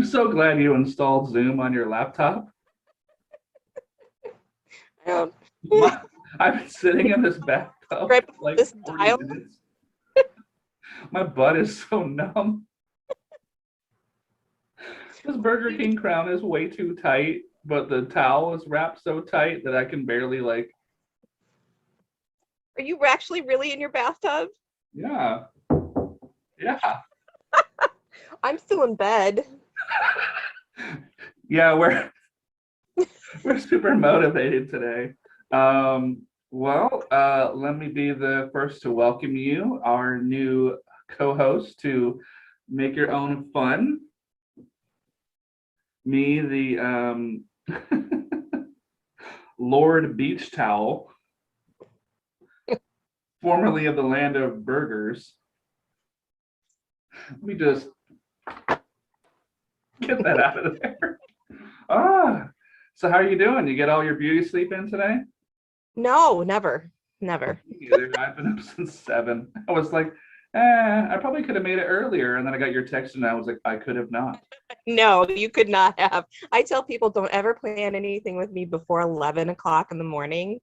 so glad you installed Zoom on your laptop. I I've been sitting in this bathtub right for before like this 40 dial. minutes. My butt is so numb. This Burger King crown is way too tight, but the towel is wrapped so tight that I can barely like. Are you actually really in your bathtub? Yeah, yeah, I'm still in bed. yeah. We're super motivated today. Let me be the first to welcome you, our new co-host to Make Your Own Fun. Me, the Lord Beach Towel, formerly of the land of burgers. Let me just get that out of there. So how are you doing? You get all your beauty sleep in today? No, never. Never. Neither. I've been up since 7. I was like, I probably could have made it earlier. And then I got your text and I was like, I could have not. No, you could not have. I tell people don't ever plan anything with me before 11 o'clock in the morning.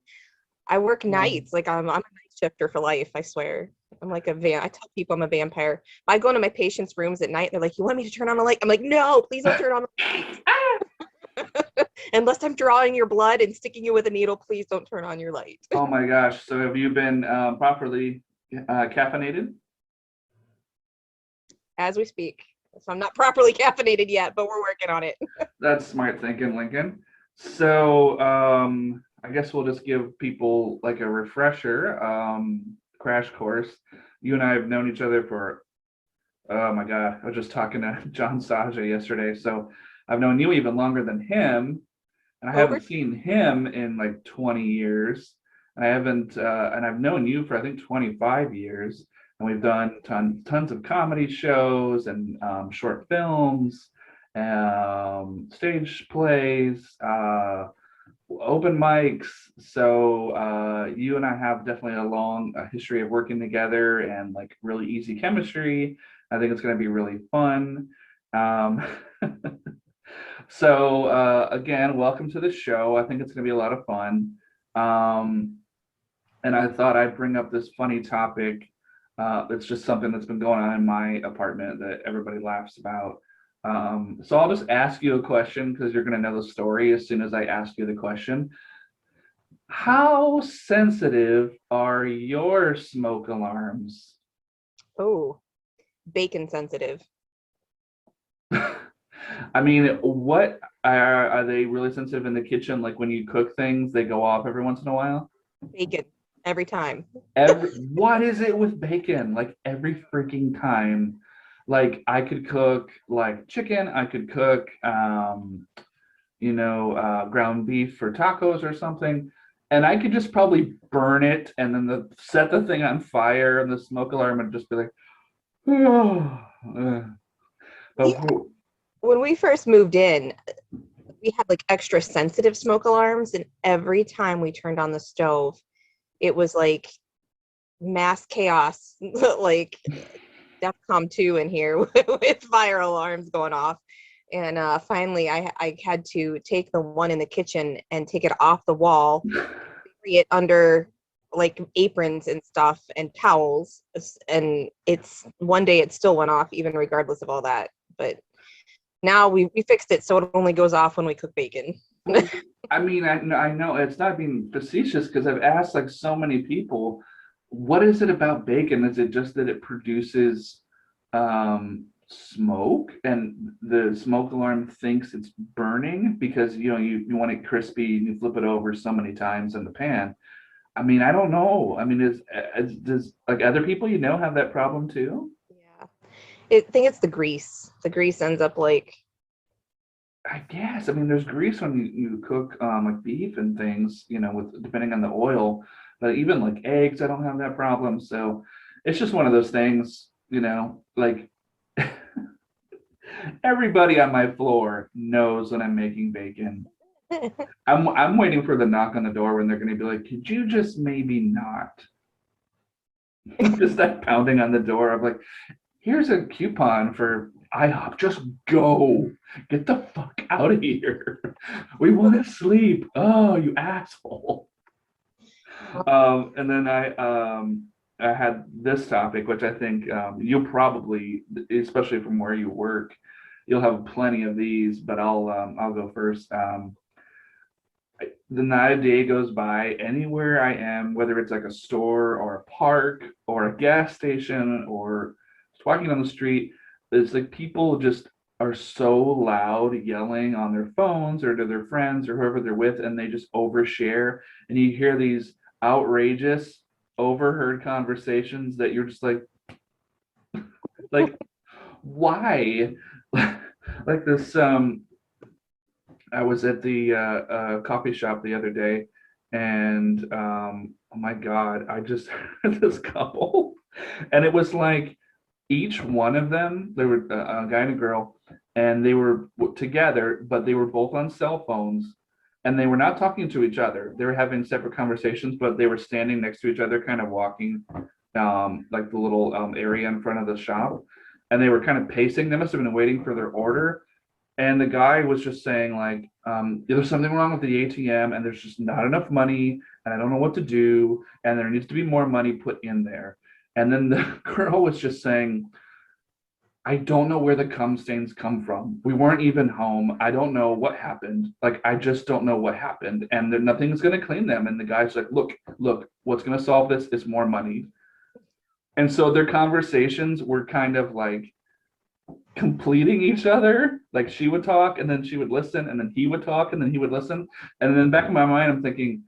I work nights. Like I'm a night shifter for life, I swear. I'm like I tell people I'm a vampire. I go into my patients' rooms at night, they're like, you want me to turn on the light? I'm like, no, please don't turn on the light. Unless I'm drawing your blood and sticking you with a needle, please don't turn on your light. Oh my gosh. So have you been properly caffeinated? As we speak. So I'm not properly caffeinated yet, but we're working on it. That's smart thinking, Lincoln. So I guess we'll just give people like a refresher crash course. You and I have known each other for, oh my God, I was just talking to John Saja yesterday. So I've known you even longer than him, and I haven't seen him in like 20 years. And I haven't, and I've known you for I think 25 years. And we've done tons of comedy shows and short films, stage plays, open mics. So you and I have definitely a long history of working together and like really easy chemistry. I think it's going to be really fun. Um, again, welcome to the show. I think it's going to be a lot of fun. And I thought I'd bring up this funny topic. It's just something that's been going on in my apartment that everybody laughs about. So I'll just ask you a question because you're going to know the story as soon as I ask you the question. How sensitive are your smoke alarms? Oh, bacon sensitive. I mean, what are they really sensitive in the kitchen? Like when you cook things, they go off every once in a while? Bacon every time. What is it with bacon? Like every freaking time. Like I could cook like chicken, I could cook ground beef for tacos or something, and I could just probably burn it and then set the thing on fire and the smoke alarm would just be like, oh. When we first moved in, we had like extra sensitive smoke alarms, and every time we turned on the stove, it was like mass chaos, like DEFCON 2 in here with fire alarms going off. And finally, I had to take the one in the kitchen and take it off the wall, bury it under like aprons and stuff and towels. And it's one day it still went off, even regardless of all that. But now we fixed it, so it only goes off when we cook bacon. I mean, I know it's not being facetious because I've asked like so many people, what is it about bacon? Is it just that it produces smoke and the smoke alarm thinks it's burning because you want it crispy and you flip it over so many times in the pan? I mean, I don't know. I mean, does like other people have that problem too? Yeah. I think it's the grease. The grease ends up like, I guess. I mean, there's grease when you cook like beef and things, with depending on the oil. But even like eggs, I don't have that problem. So it's just one of those things, like everybody on my floor knows when I'm making bacon. I'm waiting for the knock on the door when they're going to be like, could you just maybe not? Just that pounding on the door of like, here's a coupon for IHOP, just go. Get the fuck out of here. We want to sleep. Oh, you asshole. And then I had this topic, which I think you'll probably, especially from where you work, you'll have plenty of these, but I'll go first. The night a day goes by anywhere I am, whether it's like a store or a park or a gas station or just walking on the street, it's like people just are so loud yelling on their phones or to their friends or whoever they're with, and they just overshare. And you hear these outrageous overheard conversations that you're just like why? Like this I was at the coffee shop the other day, and oh my God, I just heard this couple, and it was like each one of them, there were a guy and a girl, and they were together, but they were both on cell phones, and they were not talking to each other. They were having separate conversations, but they were standing next to each other, kind of walking, like the little area in front of the shop, and they were kind of pacing. They must have been waiting for their order, and the guy was just saying like, there's something wrong with the ATM and there's just not enough money and I don't know what to do and there needs to be more money put in there. And then the girl was just saying, I don't know where the cum stains come from. We weren't even home. I don't know what happened. Like, I just don't know what happened. And there, nothing's going to clean them. And the guy's like, look, what's going to solve this is more money. And so their conversations were kind of like completing each other. Like she would talk and then she would listen and then he would talk and then he would listen. And then back in my mind, I'm thinking,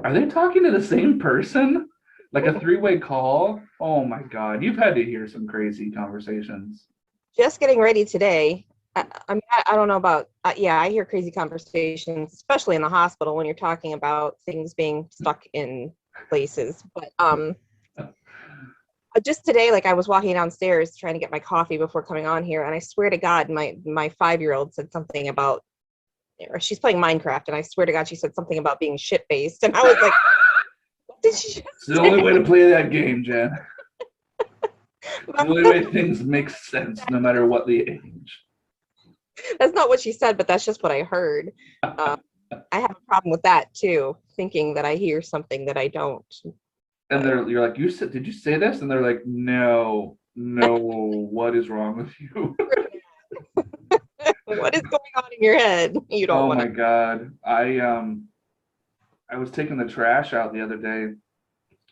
are they talking to the same person? Like a three-way call? Oh my God, you've had to hear some crazy conversations. Just getting ready today. I mean, I don't know about, yeah, I hear crazy conversations, especially in the hospital when you're talking about things being stuck in places. But just today, like I was walking downstairs trying to get my coffee before coming on here, and I swear to God, my 5-year-old said something about, or she's playing Minecraft, and I swear to God, she said something about being shit-faced, and I was like, what did she just It's the only way to play that game, Jen. It's the only way things make sense, no matter what the age. That's not what she said, but that's just what I heard. I have a problem with that too, thinking that I hear something that I don't. And you're like, did you say this? And they're like, no, what is wrong with you? What is going on in your head? You don't Oh want my God. I was taking the trash out the other day.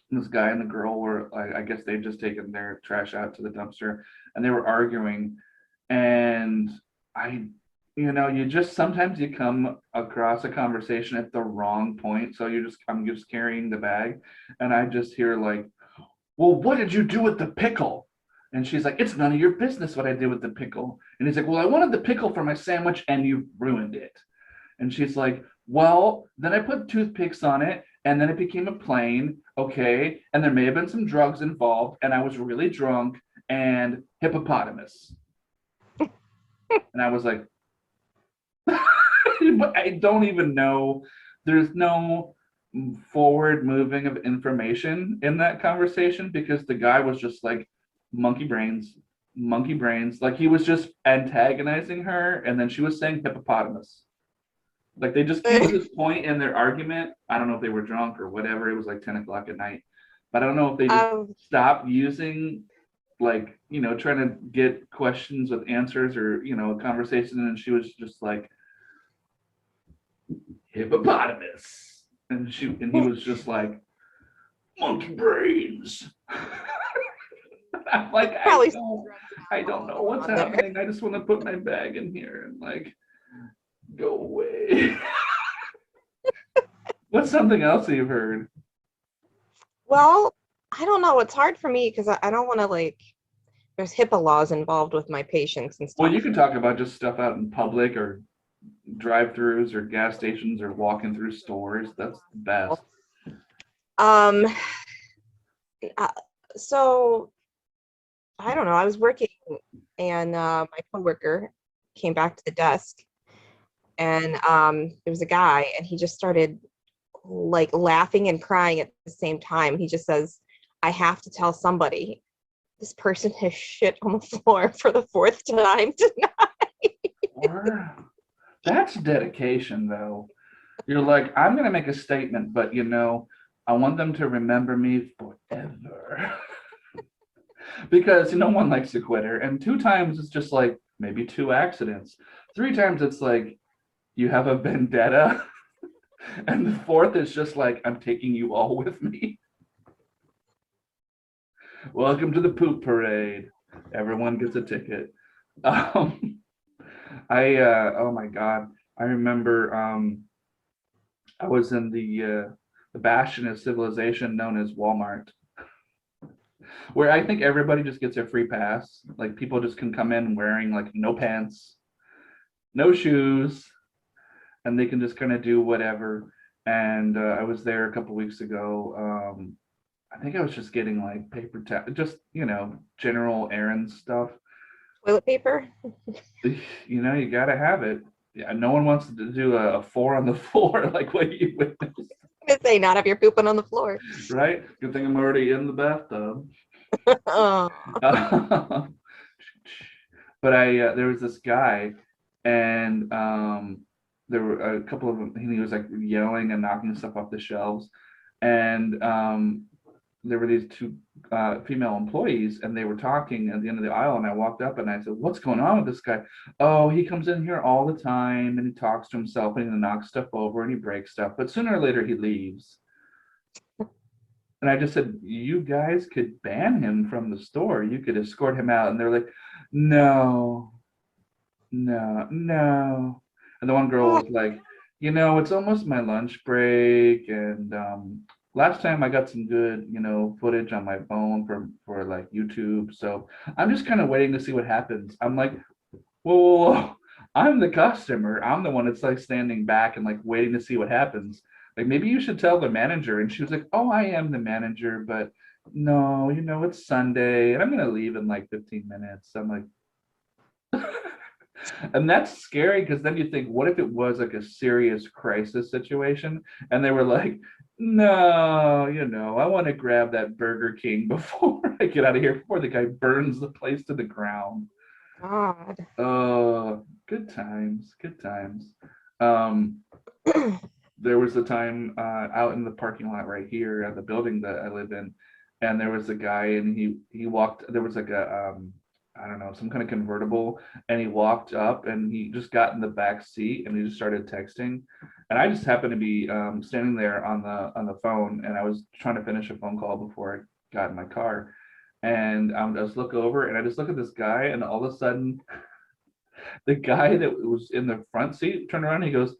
This guy and the girl were, I guess they'd just taken their trash out to the dumpster and they were arguing. And you just sometimes you come across a conversation at the wrong point. So I'm just carrying the bag and I just hear like, well, what did you do with the pickle? And she's like, it's none of your business what I did with the pickle. And he's like, well, I wanted the pickle for my sandwich and you ruined it. And she's like, well, then I put toothpicks on it and then it became a plane. Okay. And there may have been some drugs involved and I was really drunk and hippopotamus. And I was like, but I don't even know. There's no forward moving of information in that conversation because the guy was just like monkey brains. Like he was just antagonizing her and then she was saying hippopotamus. Like they just came to this point in their argument. I don't know if they were drunk or whatever. It was like 10 o'clock at night. But I don't know if they just stopped using like, trying to get questions with answers or, a conversation. And she was just like, hippopotamus. And he was just like, monkey brains. I'm like, I don't know what's happening. I just want to put my bag in here and like go away. What's something else that you've heard? Well, I don't know. It's hard for me because I don't want to there's HIPAA laws involved with my patients and stuff. Well, you can talk about just stuff out in public or drive-throughs or gas stations or walking through stores. That's the best. So I don't know. I was working and my coworker came back to the desk and there was a guy and he just started like laughing and crying at the same time. He just says, I have to tell somebody. this person has shit on the floor for the fourth time tonight. Or that's dedication, though. You're like, I'm gonna make a statement, but I want them to remember me forever. Because no one likes a quitter. And 2 times it's just like maybe 2 accidents. 3 times it's like you have a vendetta. And the fourth is just like, I'm taking you all with me. Welcome to the poop parade. Everyone gets a ticket. Um, oh my God. I remember I was in the bastion of civilization known as Walmart, where I think everybody just gets a free pass. Like people just can come in wearing like no pants, no shoes, and they can just kind of do whatever. And I was there a couple weeks ago. I think I was just getting like paper towel, just general errand stuff. Toilet paper? You gotta have it. Yeah, no one wants to do a 4 on the floor like what you witnessed, I'm gonna say not if you're pooping on the floor. right? Good thing I'm already in the bathtub. Oh. But there was this guy, and there were a couple of them. He was like yelling and knocking stuff off the shelves, and there were these 2 female employees, and they were talking at the end of the aisle. And I walked up and I said, "What's going on with this guy?" "Oh, he comes in here all the time and he talks to himself and he knocks stuff over and he breaks stuff, but sooner or later he leaves." And I just said, "You guys could ban him from the store. You could escort him out." And they're like, "No, no, no." And the one girl was like, "It's almost my lunch break. And last time I got some good, footage on my phone for like YouTube. So I'm just kind of waiting to see what happens." I'm like, whoa, whoa, whoa. I'm the customer. I'm the one that's like standing back and like waiting to see what happens. Like maybe you should tell the manager. And she was like, "Oh, I am the manager, but no, it's Sunday and I'm gonna leave in like 15 minutes." I'm like, and that's scary because then you think, what if it was like a serious crisis situation? And they were like, "No, I want to grab that Burger King before I get out of here, before the guy burns the place to the ground." God. Oh, good times, good times. Um, there was a time out in the parking lot right here at the building that I live in, and there was a guy, and he walked. There was like a I don't know, some kind of convertible, and he walked up and he just got in the back seat and he just started texting. And I just happened to be standing there on the phone, and I was trying to finish a phone call before I got in my car. And I just look over and I just look at this guy, and all of a sudden the guy that was in the front seat turned around and he goes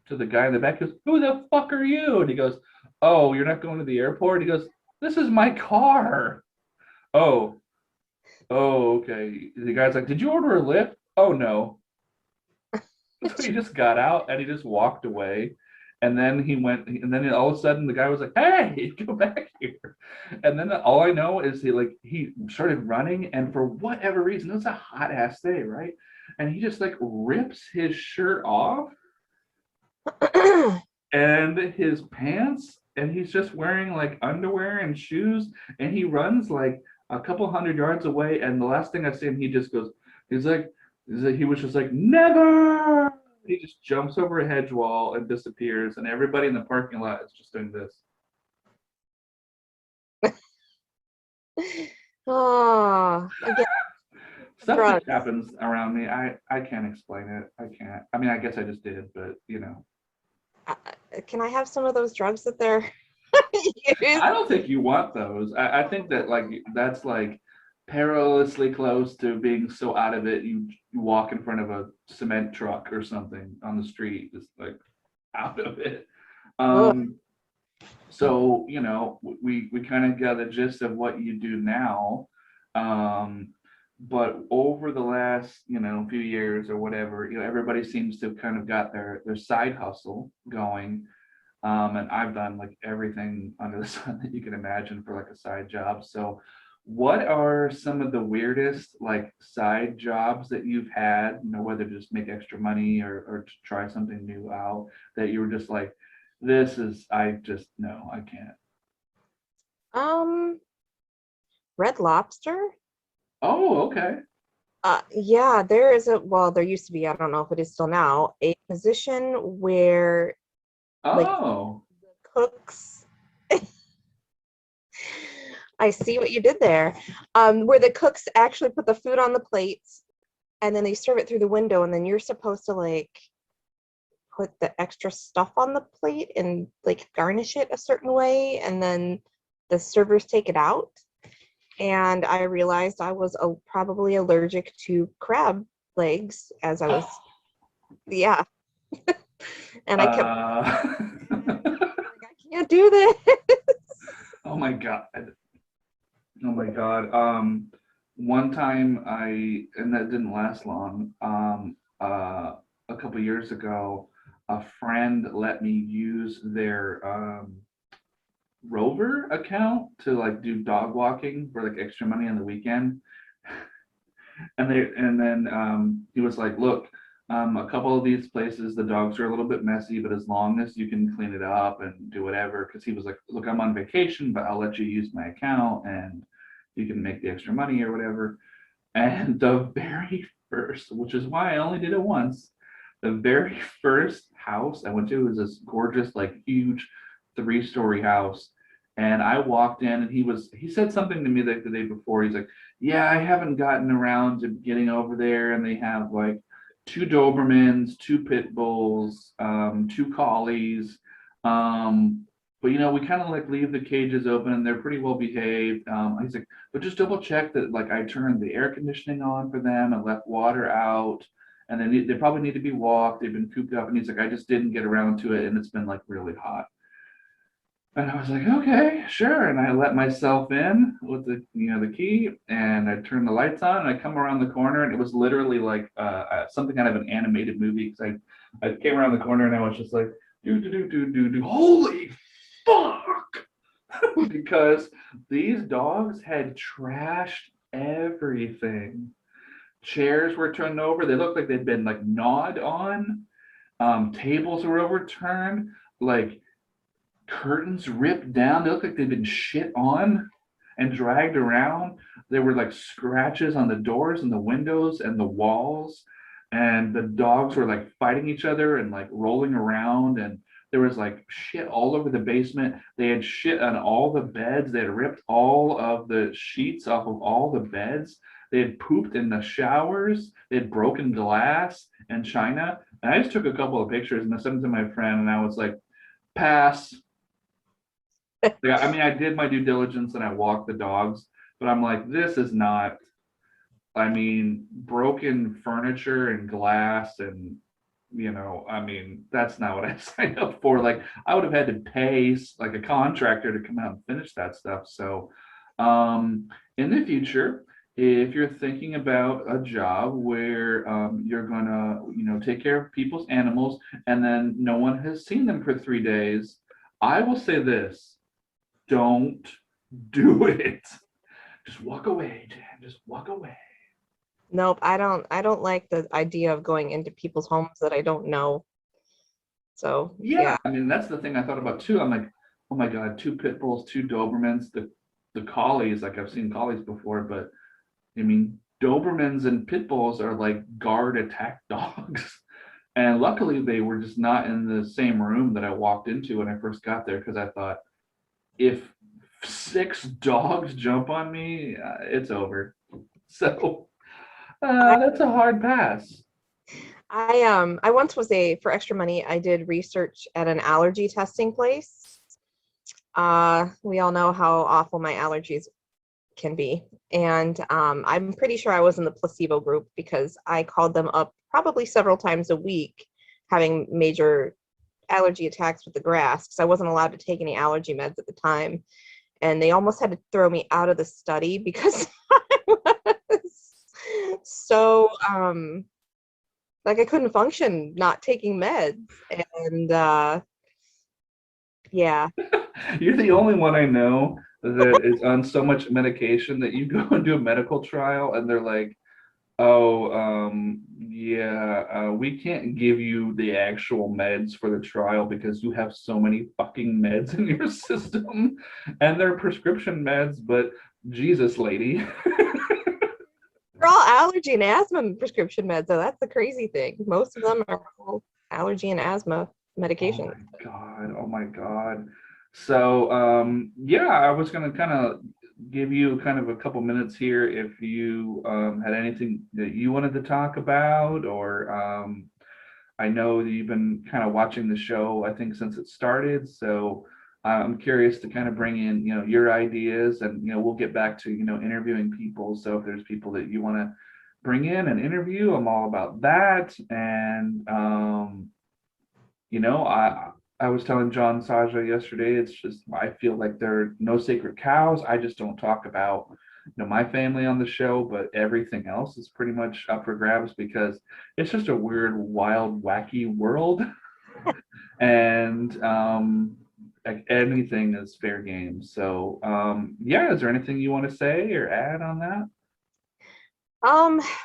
to the guy in the back, he goes, "Who the fuck are you?" And he goes, "Oh, you're not going to the airport?" He goes, "This is my car." "Oh, oh, okay." The guy's like, "Did you order a lift?" "Oh, no." So he just got out and he just walked away. And then he went, and then all of a sudden the guy was like, "Hey, go back here." And then all I know is he started running, and for whatever reason, it was a hot ass day, right? And he just like rips his shirt off and his pants, and he's just wearing like underwear and shoes, and he runs like a couple hundred yards away. And the last thing I see him, he just goes, he was just like, "Never." He just jumps over a hedge wall and disappears, and everybody in the parking lot is just doing this. Oh, again, Stuff drugs. that happens around me, I can't explain it. I can't. I mean, I guess I just did, but Uh, can I have some of those drugs that they're used? I don't think you want those. I think that like that's like perilously close to being so out of it. You walk in front of a cement truck or something on the street, just like out of it. Ugh. So we kind of got the gist of what you do now. But over the last few years or whatever, everybody seems to have kind of got their side hustle going. And I've done like everything under the sun that you can imagine for like a side job. So what are some of the weirdest like side jobs that you've had, whether to just make extra money or to try something new out, that you were just like, I just, no, I can't. Um, Red Lobster? Oh, okay. Yeah, there used to be, I don't know if it is still now, a position where like Oh. cooks, I see what you did there. Where the cooks actually put the food on the plates and then they serve it through the window, and then you're supposed to like put the extra stuff on the plate and like garnish it a certain way, and then the servers take it out. And I realized I was probably allergic to crab legs as I was, yeah. And I kept, Uh, like, I can't do this. oh my God. Oh my God. One time and that didn't last long. A couple years ago, a friend let me use their Rover account to like do dog walking for like extra money on the weekend. And then he was like, look, a couple of these places the dogs are a little bit messy, but as long as you can clean it up and do whatever, because he was like, look, I'm on vacation, but I'll let you use my account and you can make the extra money or whatever. And the very first, which is why I only did it once, the very first house I went to was this gorgeous, like huge 3-story house. And I walked in and he said something to me like the day before. He's like, yeah, I haven't gotten around to getting over there. And they have like 2 Dobermans, 2 Pit Bulls, 2 Collies. But we kind of like leave the cages open and they're pretty well behaved. He's like, but just double check that like I turned the air conditioning on for them and left water out, and then they probably need to be walked. They've been cooped up, and he's like, I just didn't get around to it, and it's been like really hot. And I was like, okay, sure. And I let myself in with the key, and I turned the lights on, and I come around the corner, and it was literally like something out of an animated movie. Because I came around the corner, and I was just like, do do do do do do, holy fuck! Because these dogs had trashed everything. Chairs were turned over. They looked like they'd been like gnawed on. Tables were overturned. Like curtains ripped down. They looked like they'd been shit on and dragged around. There were like scratches on the doors and the windows and the walls. And the dogs were like fighting each other and like rolling around. And there was like shit all over the basement. They had shit on all the beds. They had ripped all of the sheets off of all the beds. They had pooped in the showers. They had broken glass and china. And I just took a couple of pictures and I sent them to my friend. And I was like, pass. Yeah, I mean, I did my due diligence and I walked the dogs, but I'm like, this is not, I mean, broken furniture and glass and, I mean, that's not what I signed up for. Like, I would have had to pay like a contractor to come out and finish that stuff. So, in the future, if you're thinking about a job where you're gonna, take care of people's animals and then no one has seen them for 3 days, I will say this. Don't do it. Just walk away, Jen. Just walk away. Nope, I don't like the idea of going into people's homes that I don't know. So Yeah, yeah. I mean that's the thing I thought about too. I'm like, oh my God, 2 Pit Bulls, 2 Dobermans, the collies. Like I've seen collies before, but I mean Dobermans and Pit Bulls are like guard attack dogs. And luckily they were just not in the same room that I walked into when I first got there because I thought if 6 dogs jump on me, it's over. So I that's a hard pass. I once was for extra money, I did research at an allergy testing place. We all know how awful my allergies can be. And I'm pretty sure I was in the placebo group because I called them up probably several times a week having major allergy attacks with the grass because I wasn't allowed to take any allergy meds at the time. And they almost had to throw me out of the study because I was so like I couldn't function not taking meds. And yeah. You're the only one I know that is on so much medication that you go and do a medical trial and they're like, oh, yeah, we can't give you the actual meds for the trial because you have so many fucking meds in your system and they're prescription meds, but Jesus lady. They're all allergy and asthma prescription meds, so that's the crazy thing. Most of them are all allergy and asthma Oh medications. my God. Oh my God. So, yeah, I was going to kind of give you kind of a couple minutes here if you had anything that you wanted to talk about, or I know that you've been kind of watching the show, I think, since it started. So I'm curious to kind of bring in, your ideas, and, we'll get back to, interviewing people. So if there's people that you want to bring in and interview, I'm all about that. And, I was telling John Saja yesterday, it's just, I feel like there are no sacred cows. I just don't talk about, my family on the show, but everything else is pretty much up for grabs because it's just a weird, wild, wacky world. And like anything is fair game. So yeah, is there anything you want to say or add on that?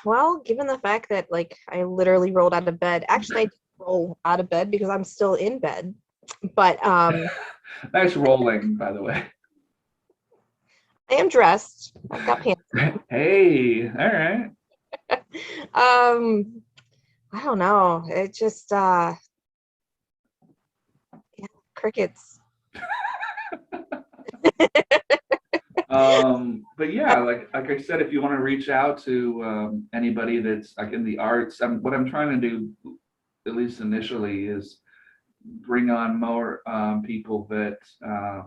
Well, given the fact that like I literally rolled out of bed, actually I didn't roll out of bed because I'm still in bed. But Nice rolling, by the way. I am dressed. I've got pants. Hey, all right. Um, I don't know. It just yeah, crickets. But yeah, like I said, if you want to reach out to anybody that's like in the arts, what I'm trying to do, at least initially, is bring on more people that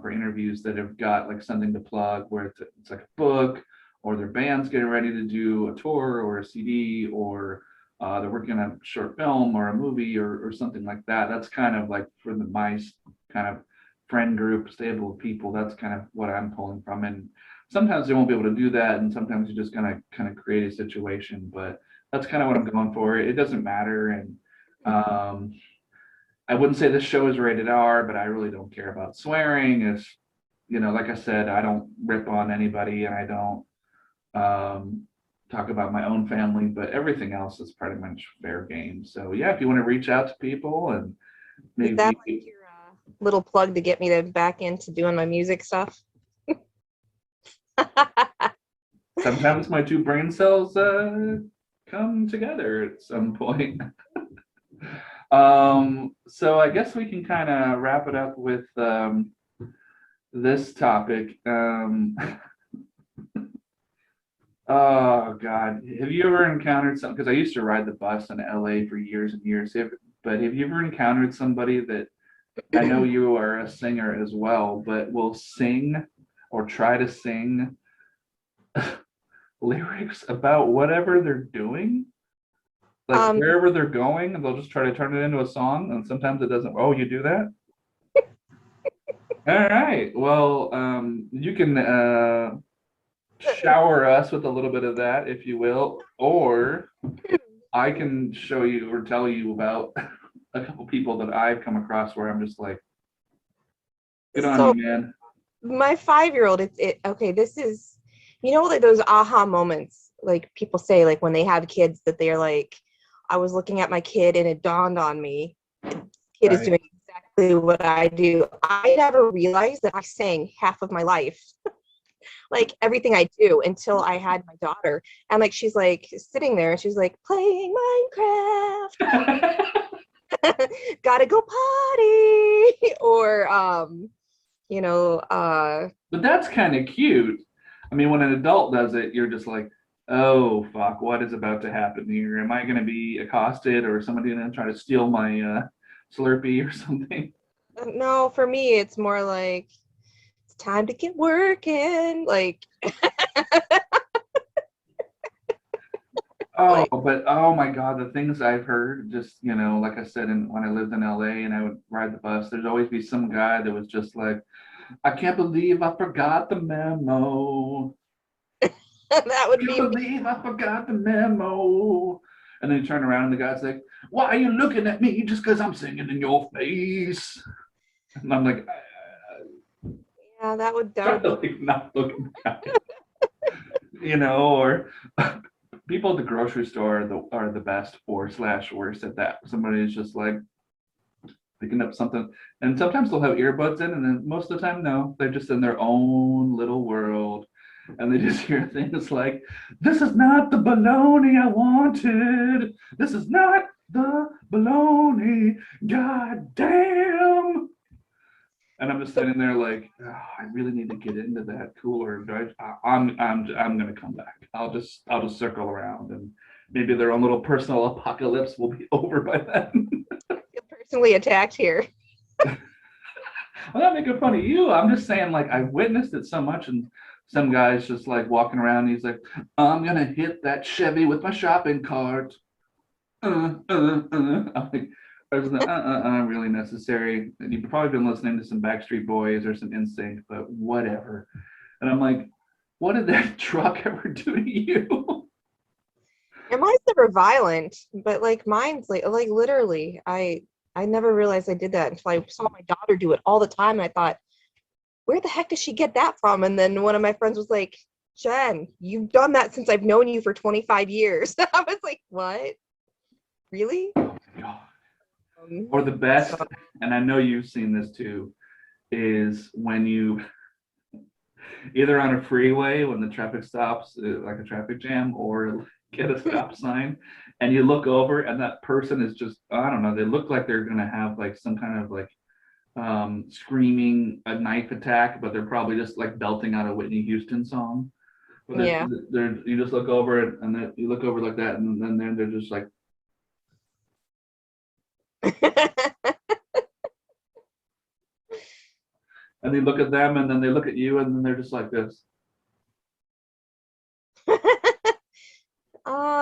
for interviews that have got like something to plug, where it's like a book, or their band's getting ready to do a tour or a CD, or they're working on a short film or a movie, or something like that. That's kind of like for my kind of friend group, stable of people. That's kind of what I'm pulling from. And sometimes they won't be able to do that, and sometimes you're just gonna kind of create a situation. But that's kind of what I'm going for. It doesn't matter. And I wouldn't say this show is rated R, but I really don't care about swearing. It's, like I said, I don't rip on anybody, and I don't talk about my own family, but everything else is pretty much fair game. So yeah, if you want to reach out to people and Is that like maybe your little plug to get me to back into doing my music stuff? sometimes my two brain cells come together at some point. So I guess we can kind of wrap it up with this topic. Oh God, have you ever encountered something? Because I used to ride the bus in LA for years and years. But have you ever encountered somebody that, I know you are a singer as well, but will sing or try to sing lyrics about whatever they're doing, like Um, wherever they're going, and they'll just try to turn it into a song, and sometimes it doesn't. Oh, you do that? All right. Well, you can shower us with a little bit of that, if you will, or I can show you or tell you about a couple people that I've come across where I'm just like, good on so you, man. my 5-year-old, okay, this is, like those aha moments, like people say, like when they have kids that they're like, I was looking at my kid and it dawned on me, kid is Right. doing exactly what I do. I never realized that I sang half of my life, like everything I do until I had my daughter. And like she's like sitting there and she's like playing Minecraft, gotta go potty, or But that's kind of cute. I mean, when an adult does it, you're just like, oh fuck, what is about to happen here? Am I going to be accosted, or somebody going to try to steal my Slurpee or something? no, for me it's more like it's time to get working, like Oh, like but oh my God, the things I've heard, just, like I said, when I lived in LA and I would ride the bus, there'd always be some guy that was just like, I can't believe I forgot the memo. that would Can't be me. believe I forgot the memo. And then you turn around and the guy's like, why are you looking at me just because I'm singing in your face? And I'm like, Yeah, that try would to be like not looking at it, or people at the grocery store are the best or slash worst at that. Somebody's just like picking up something, and sometimes they'll have earbuds in, and then most of the time, no, they're just in their own little world. and they just hear things like, "This is not the bologna I wanted. This is not the bologna. God damn." And I'm just sitting there like, oh, I really need to get into that cooler. I'm gonna come back. I'll just circle around, and maybe their own little personal apocalypse will be over by then. Feel personally attacked here. I'm not making fun of you. I'm just saying, like, I witnessed it so much, and some guy's just like walking around. And he's like, "I'm gonna hit that Chevy with my shopping cart." I'm like, there's no really necessary. And you've probably been listening to some Backstreet Boys or some NSYNC, but whatever. And I'm like, what did that truck ever do to you? And mine's never violent, but like mine's like literally, I never realized I did that until I saw my daughter do it all the time. I thought, where the heck does she get that from? And then one of my friends was like, Jen, you've done that since I've known you for 25 years. I was like, what? Really? Or the best, and I know you've seen this too, is when you either on a freeway when the traffic stops, like a traffic jam, or get a stop sign, and you look over and that person is just, I don't know, they look like they're gonna have like some kind of like screaming a knife attack, but they're probably just like belting out a Whitney Houston song. But Yeah. you just look over it, and then you look over like that, and then they're just like, and they look at them, and then they look at you, and then they're just like this.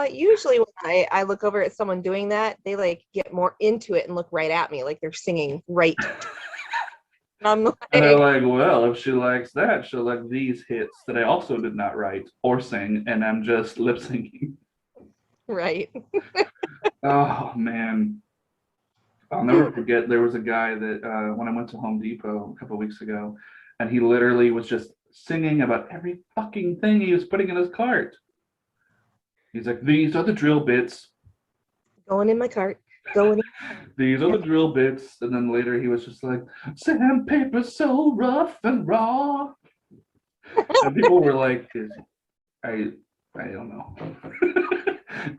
Usually when I look over at someone doing that, they like get more into it and look right at me like they're singing right. And I'm And they're like, like, well, if she likes that, she'll like these hits that I also did not write or sing, and I'm just lip syncing. right. Oh man. I'll never forget there was a guy that when I went to Home Depot a couple of weeks ago, and he literally was just singing about every fucking thing he was putting in his cart. He's like, these are the drill bits. Going in my cart. Going in. These are the drill bits. And then later he was just like, sandpaper so rough and raw. And people were like, I don't know.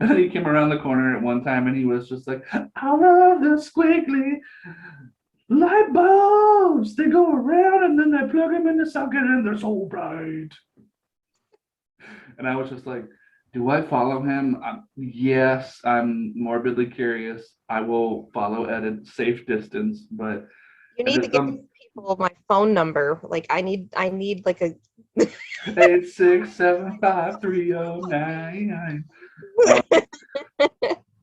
And then he came around the corner at one time and he was just like, I love the squiggly light bulbs. They go around and then they plug them in the socket and they're so bright. And I was just like, do I follow him? Yes, I'm morbidly curious. I will follow at a safe distance, but You need to give people my phone number. Like I need like a 8675309.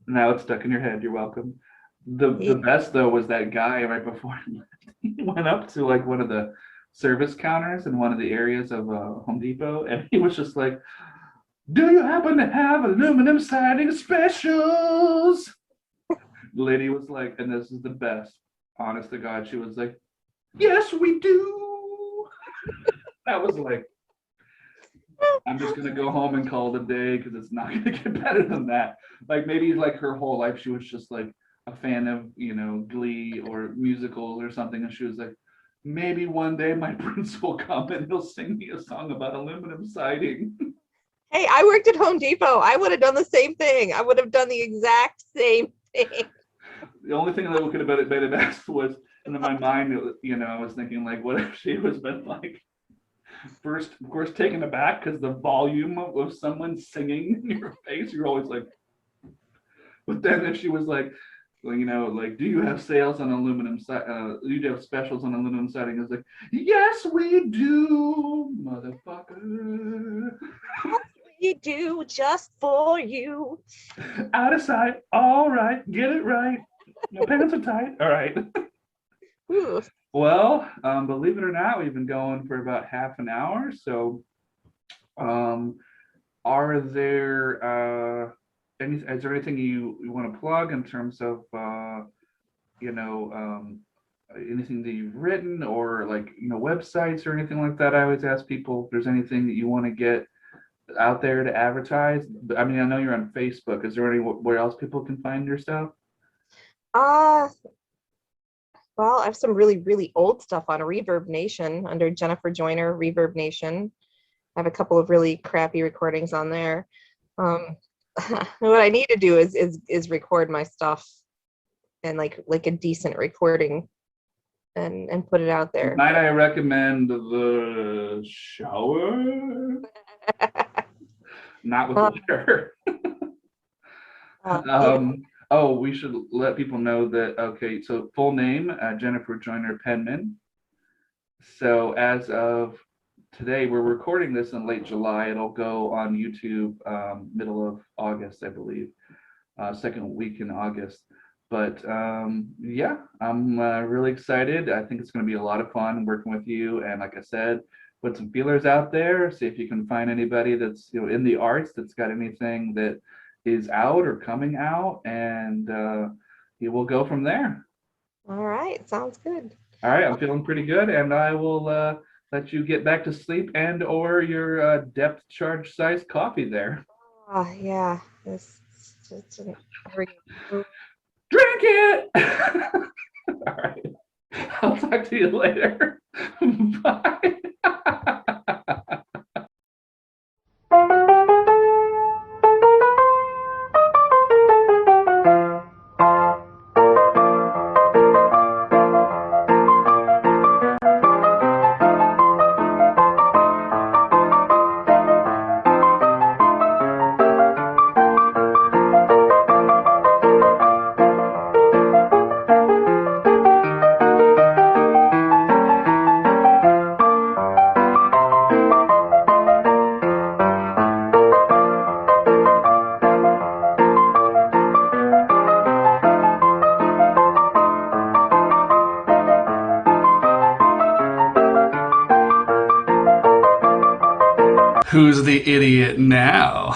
Now it's stuck in your head. You're welcome. The best though was that guy right before he went up to like one of the service counters in one of the areas of Home Depot, and he was just like, do you happen to have aluminum siding specials? The lady was like, and this is the best, honest to God, she was like, yes, we do. That was like, I'm just gonna go home and call it a day because it's not gonna get better than that. Like maybe like her whole life she was just like a fan of, you know, Glee or musicals or something, and she was like, maybe one day my prince will come and he'll sing me a song about aluminum siding. Hey, I worked at Home Depot. I would have done the same thing. I would have done the exact same thing. The only thing that could have made it best was, and in my mind, you know, I was thinking like, what if she was been like, first, of course, taken aback because the volume of someone singing in your face, you're always like, but then if she was like, well, you know, like, do you have sales on aluminum? Do you have specials on aluminum siding? It's like, yes, we do, motherfucker. We do just for you. Out of sight. All right, get it right. My pants are tight. All right. Ooh. Well, believe it or not, we've been going for about half an hour. So, are there is there anything you want to plug in terms of you know, anything that you've written or like, you know, websites or anything like that? I always ask people if there's anything that you want to get out there to advertise. But I mean, I know you're on Facebook. Is there anywhere else people can find your stuff? Well, I have some really, really old stuff on Reverb Nation under Jennifer Joyner, Reverb Nation. I have a couple of really crappy recordings on there. Um, what I need to do is record my stuff and like a decent recording and put it out there. Might I recommend the shower? Not with water. Oh, we should let people know that, okay, so full name, Jennifer Joyner Penman. So as of today, we're recording this in late July. It'll go on YouTube middle of August, I believe, second week in August. But yeah, I'm really excited. I think it's going to be a lot of fun working with you. And like I said, put some feelers out there, see if you can find anybody that's in the arts that's got anything that is out or coming out, and you will go from there. All right, sounds good. All right, I'm feeling pretty good, and I will let you get back to sleep and or your depth charge size coffee there. Oh yeah, Drink it. All right, I'll talk to you later. Bye. Who's the idiot now?